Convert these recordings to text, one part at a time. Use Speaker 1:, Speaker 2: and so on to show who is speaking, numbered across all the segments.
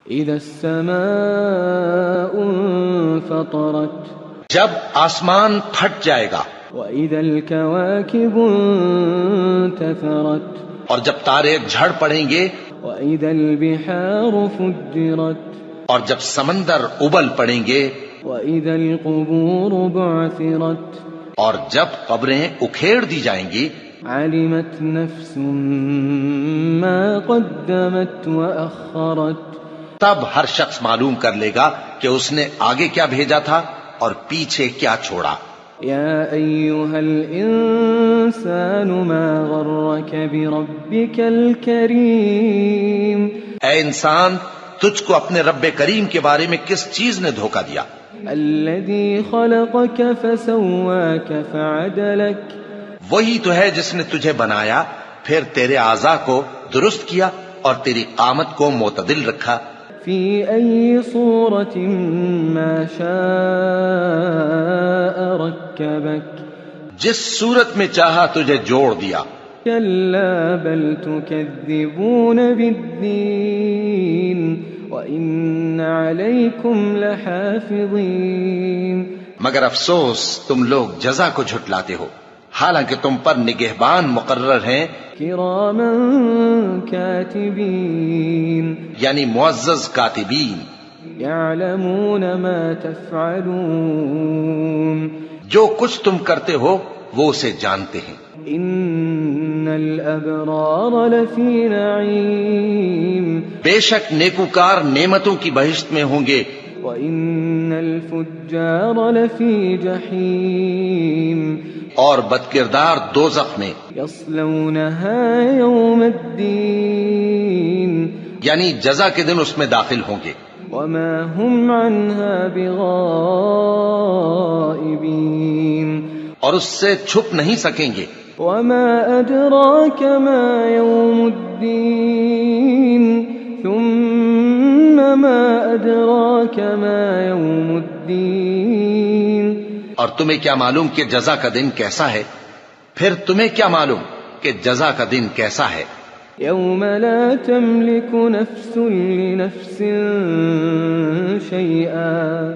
Speaker 1: إذا السماء انفطرت
Speaker 2: جب آسمان پھٹ جائے گا،
Speaker 1: وإذا الكواكب انتثرت
Speaker 2: اور جب تارے جھڑ پڑیں گے،
Speaker 1: وإذا البحار فجرت
Speaker 2: اور جب سمندر ابل پڑیں گے،
Speaker 1: وإذا القبور بعثرت
Speaker 2: اور جب قبریں اکھیڑ دی جائیں گی،
Speaker 1: علمت نفس ما قدمت وأخرت
Speaker 2: تب ہر شخص معلوم کر لے گا کہ اس نے آگے کیا بھیجا تھا اور پیچھے کیا چھوڑا۔
Speaker 1: يا أيها الإنسان ما غرك بربك الكريم
Speaker 2: اے انسان، تجھ کو اپنے رب کریم کے بارے میں کس چیز نے دھوکہ دیا؟
Speaker 1: الذي خلقك فسواك فعدلك
Speaker 2: وہی تو ہے جس نے تجھے بنایا، پھر تیرے اعضاء کو درست کیا اور تیری قامت کو معتدل رکھا۔
Speaker 1: في أي صورة ما شاء ركبك
Speaker 2: جس صورت میں چاہا تجھے جوڑ دیا۔
Speaker 1: كلا بل تكذبون بالدين وإن عليكم لحافظين
Speaker 2: مگر افسوس تم لوگ جزا کو جھٹلاتے ہو، حالانکہ تم پر نگہبان مقرر ہیں،
Speaker 1: كراما كاتبين
Speaker 2: یعنی معزز کاتبین،
Speaker 1: يعلمون ما تفعلون
Speaker 2: جو کچھ تم کرتے ہو وہ اسے جانتے ہیں۔
Speaker 1: إن الأبرار لفي نعيم
Speaker 2: بے شک نیکوکار نعمتوں کی بہشت میں ہوں گے،
Speaker 1: وإن الفجار لفي جحيم
Speaker 2: اور بدکردار دوزخ میں،
Speaker 1: يصلونها يوم الدين
Speaker 2: یعنی جزا کے دن اس میں داخل ہوں گے،
Speaker 1: وما هم عنها بغائبين
Speaker 2: اور اس سے چھپ نہیں سکیں گے۔
Speaker 1: وما أدراك ما يوم الدين ثم ما أدراك ما يوم الدين
Speaker 2: اور تمہیں کیا معلوم کہ جزا کا دن کیسا ہے؟ پھر تمہیں کیا معلوم کہ جزا کا دن کیسا ہے؟
Speaker 1: يوم لا تملك نفس لنفس شيئا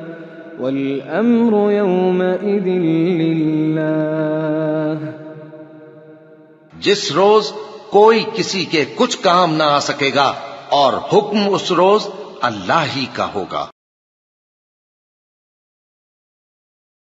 Speaker 1: والأمر يومئذ لله
Speaker 2: جس روز کوئی کسی کے کچھ کام نہ آ سکے گا اور حکم اس روز اللہ ہی کا ہوگا۔